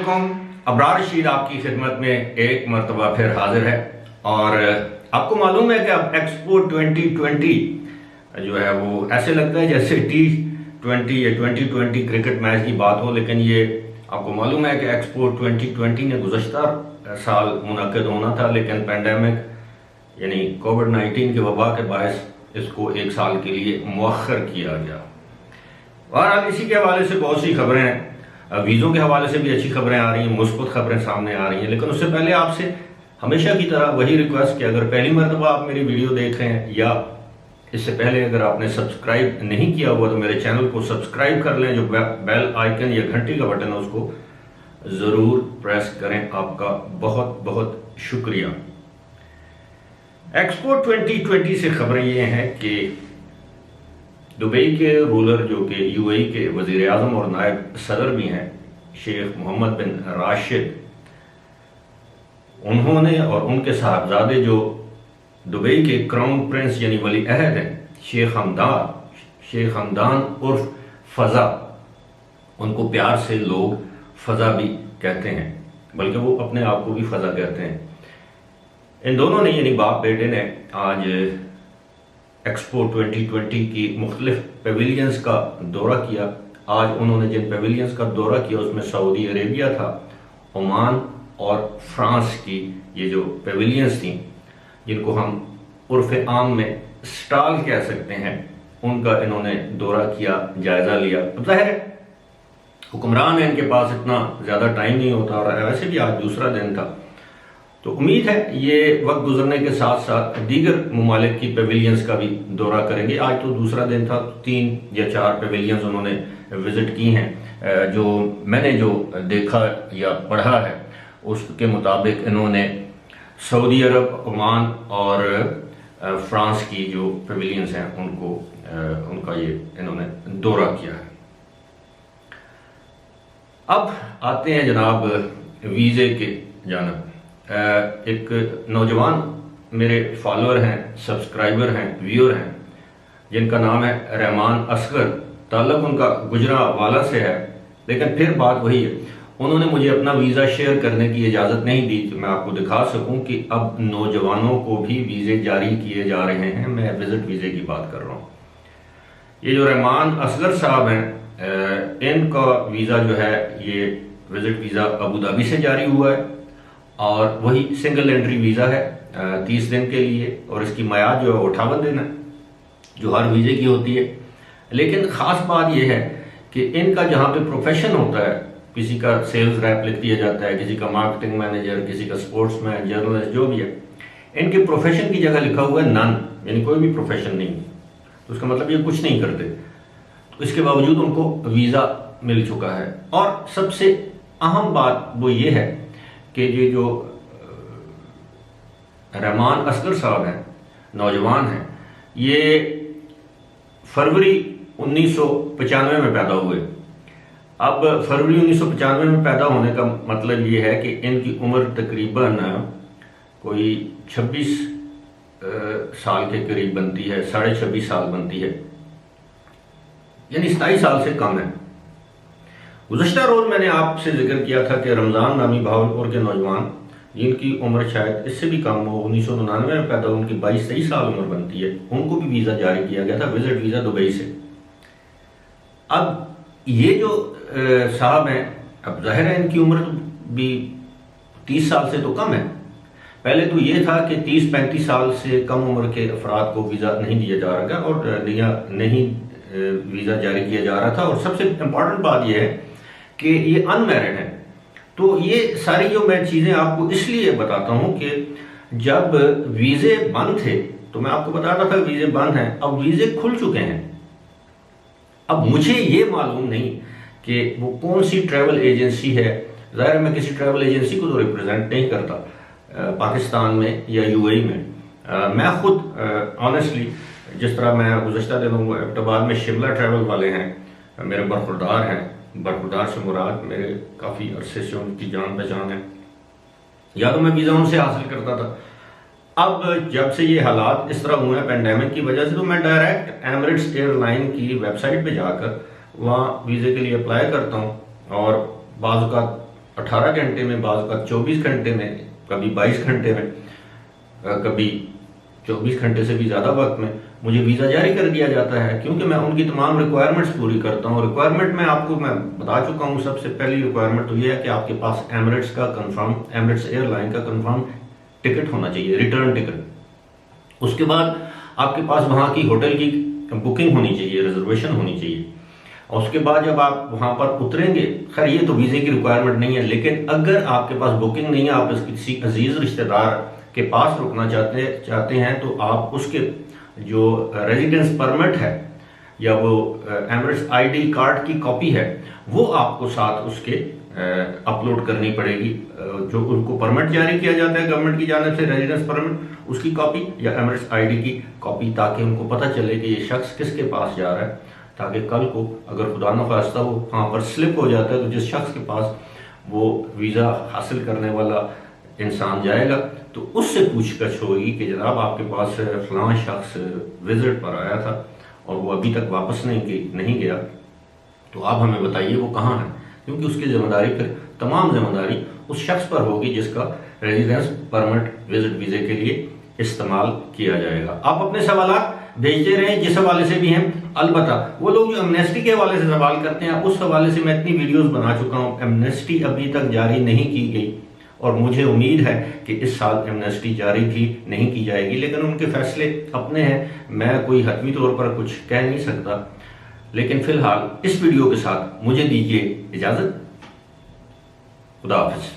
अस्सलामुअलैकुम। अबरार रशीद आपकी खिदमत में एक मरतबा फिर हाजिर है। और आपको मालूम है कि अब एक्सपो 2020 जो है वो ऐसे लगता है जैसे T20 या 2020 क्रिकेट मैच की बात हो, लेकिन ये आपको मालूम है कि एक्सपो 2020 ने गुज़श्ता साल मुनक़िद होना था, लेकिन पेंडेमिक यानी कोविड-19 की वबा के बायस इसको एक साल के लिए मुअख्खर किया गया। बहरहाल इसी के हवाले से बहुत सी खबरें हैं, वीज़ों के हवाले से भी अच्छी खबरें आ रही हैं, मुस्बत खबरें सामने आ रही हैं। लेकिन उससे पहले आपसे हमेशा की तरह वही रिक्वेस्ट कि अगर पहली मरतबा आप मेरी वीडियो देख रहे हैं या इससे पहले अगर आपने सब्सक्राइब नहीं किया हुआ तो मेरे चैनल को सब्सक्राइब कर लें। जो बेल आइकन या घंटी का बटन है उसको ज़रूर प्रेस करें। आपका बहुत बहुत शुक्रिया। एक्सपो 2020 से खबरें ये हैं कि दुबई के रूलर जो कि यूएई के वज़ीर आज़म और नायब सदर भी हैं, शेख मोहम्मद बिन राशिद, उन्होंने और उनके साहबजादे जो दुबई के क्राउन प्रिंस यानी वली अहद हैं, शेख हमदान उर्फ फ़ज़ा, उनको प्यार से लोग फ़ज़ा भी कहते हैं, बल्कि वो अपने आप को भी फ़ज़ा कहते हैं। इन दोनों ने यानी बाप बेटे ने आज एक्सपो 2020 की मुख्तलिफ पेविलियंस का दौरा किया। आज उन्होंने जिन पेविलियंस का दौरा किया उसमें सऊदी अरेबिया था, ओमान और फ्रांस की ये जो पेविलियंस थी, जिनको हम उर्फ़ आम में स्टॉल कह सकते हैं, उनका इन्होंने दौरा किया, जायज़ा लिया। अब ज़ाहिर है हुक्मरान है, इनके पास इतना ज़्यादा टाइम नहीं होता और वैसे भी आज दूसरा दिन था, तो उम्मीद है ये वक्त गुजरने के साथ साथ दीगर ममालिक की पेविलियंस का भी दौरा करेंगे। आज तो दूसरा दिन था, 3 या 4 पेविलियंस उन्होंने विज़िट की हैं। जो मैंने जो देखा या पढ़ा है उसके मुताबिक इन्होंने सऊदी अरब, ओमान और फ्रांस की जो पेविलियंस हैं उनका ये इन्होंने दौरा किया है। अब आते हैं जनाब वीज़े के जानब। एक नौजवान मेरे फॉलोअर हैं, सब्सक्राइबर हैं, व्यूअर हैं, जिनका नाम है रहमान असगर। ताल्लुक़ उनका गुजरावाला से है, लेकिन फिर बात वही है, उन्होंने मुझे अपना वीज़ा शेयर करने की इजाज़त नहीं दी कि मैं आपको दिखा सकूं कि अब नौजवानों को भी वीज़े जारी किए जा रहे हैं। मैं विज़िट वीज़े की बात कर रहा हूँ। ये जो रहमान असगर साहब हैं, इनका वीज़ा जो है ये विज़िट वीज़ा अबू धाबी से जारी हुआ है और वही सिंगल एंट्री वीज़ा है 30 दिन के लिए, और इसकी मियाद जो है 58 दिन है, जो हर वीज़े की होती है। लेकिन ख़ास बात यह है कि इनका जहाँ पे प्रोफेशन होता है, किसी का सेल्स रैप लिख दिया जाता है, किसी का मार्केटिंग मैनेजर, किसी का स्पोर्ट्समैन, जर्नलिस्ट, जो भी है, इनके प्रोफेशन की जगह लिखा हुआ है नन, यानी कोई भी प्रोफेशन नहीं। तो उसका मतलब ये कुछ नहीं करते, तो इसके बावजूद उनको वीज़ा मिल चुका है। और सबसे अहम बात वो ये है कि ये जो रहमान असगर साहब हैं, नौजवान हैं, ये फरवरी 1995 में पैदा हुए। अब फरवरी 1995 में पैदा होने का मतलब ये है कि इनकी उम्र तकरीबन कोई 26 साल के करीब बनती है, 26.5 साल बनती है, यानी 27 साल से कम है। गुज़श्ता रोज़ मैंने आपसे जिक्र किया था कि रमज़ान नामी भावलपुर के नौजवान, जिनकी उम्र शायद इससे भी कम हो, 1999 में पैदा, उनकी 22-23 साल उम्र बनती है, उनको भी वीज़ा जारी किया गया था, विज़िट वीज़ा दुबई से। अब ये जो साहब हैं, अब जाहिर है इनकी उम्र तो भी 30 साल से तो कम है। पहले तो ये था कि 30-35 साल से कम उम्र के अफराद को वीज़ा नहीं दिया जा रहा था और नहीं वीज़ा जारी किया जा रहा था। और सबसे इम्पॉर्टेंट बात यह है कि ये अनमैरिड हैं। तो ये सारी जो मैं चीज़ें आपको इसलिए बताता हूँ कि जब वीज़े बंद थे तो मैं आपको बता रहा था वीज़े बंद हैं, अब वीज़े खुल चुके हैं। अब मुझे ये मालूम नहीं कि वो कौन सी ट्रैवल एजेंसी है। ज़ाहिर मैं किसी ट्रैवल एजेंसी को तो रिप्रेजेंट नहीं करता पाकिस्तान में या यूएई में। मैं खुद ऑनेस्टली, जिस तरह मैं गुज़श्ता दिनों एबटाबाद में शिमला ट्रैवल वाले हैं, मेरे बरखुरदार हैं, बरखुरदार से मुराद मेरे काफ़ी अरसे से उनकी जान पहचान है, या तो मैं वीज़ा उनसे हासिल करता था। अब जब से ये हालात इस तरह हुए हैं पेंडेमिक की वजह से, तो मैं डायरेक्ट एमिरेट्स एयरलाइन की वेबसाइट पे जाकर वहाँ वीज़े के लिए अप्लाई करता हूँ। और बाज़ औक़ात 18 घंटे में, बाज़ का 24 घंटे में, कभी 22 घंटे में, कभी 24 घंटे से भी ज़्यादा वक्त में मुझे वीज़ा जारी कर दिया जाता है, क्योंकि मैं उनकी तमाम रिक्वायरमेंट्स पूरी करता हूँ। रिक्वायरमेंट में आपको मैं बता चुका हूँ। सबसे पहली रिक्वायरमेंट तो ये है कि आपके पास एमिरेट्स का कंफर्म, एमिरेट्स एयरलाइन का कंफर्म टिकट होना चाहिए, रिटर्न टिकट। उसके बाद आपके पास वहाँ की होटल की बुकिंग होनी चाहिए, रिजर्वेशन होनी चाहिए। और उसके बाद जब आप वहाँ पर उतरेंगे, खैर ये तो वीज़े की रिक्वायरमेंट नहीं है, लेकिन अगर आपके पास बुकिंग नहीं है, आप किसी अजीज़ रिश्तेदार के पास रुकना चाहते हैं, तो आप उसके जो रेजिडेंस परमिट है या वो एमिरेट्स आईडी कार्ड की कॉपी है, वो आपको साथ उसके अपलोड करनी पड़ेगी। जो उनको परमिट जारी किया जाता है गवर्नमेंट की जानिब से, रेजिडेंस परमिट, उसकी कॉपी या एमिरेट्स आईडी की कॉपी, ताकि उनको पता चले कि ये शख्स किसके पास जा रहा है, ताकि कल को अगर खुदा न खास्ता वो वहाँ पर स्लिप हो जाता है, तो जिस शख्स के पास वो वीज़ा हासिल करने वाला इंसान जाएगा तो उससे पूछताछ होगी कि जनाब आपके पास फलां शख्स विजिट पर आया था और वो अभी तक वापस नहीं गया, तो आप हमें बताइए वो कहाँ है। क्योंकि उसकी जिम्मेदारी, फिर तमाम जिम्मेदारी उस शख्स पर होगी जिसका रेजिडेंस परमिट विजिट वीज़े के लिए इस्तेमाल किया जाएगा। आप अपने सवाल भेजते रहें जिस हवाले से भी हैं। अलबत्ता वो लोग जो एमनेस्टी के हवाले से सवाल करते हैं, उस हवाले से मैं इतनी वीडियोस बना चुका हूँ। एमनेस्टी अभी तक जारी नहीं की गई और मुझे उम्मीद है कि इस साल एमनेस्टी जारी भी नहीं की जाएगी, लेकिन उनके फैसले अपने हैं, मैं कोई हतमी तौर पर कुछ कह नहीं सकता। लेकिन फिलहाल इस वीडियो के साथ मुझे दीजिए इजाज़त। खुदा हाफिज़।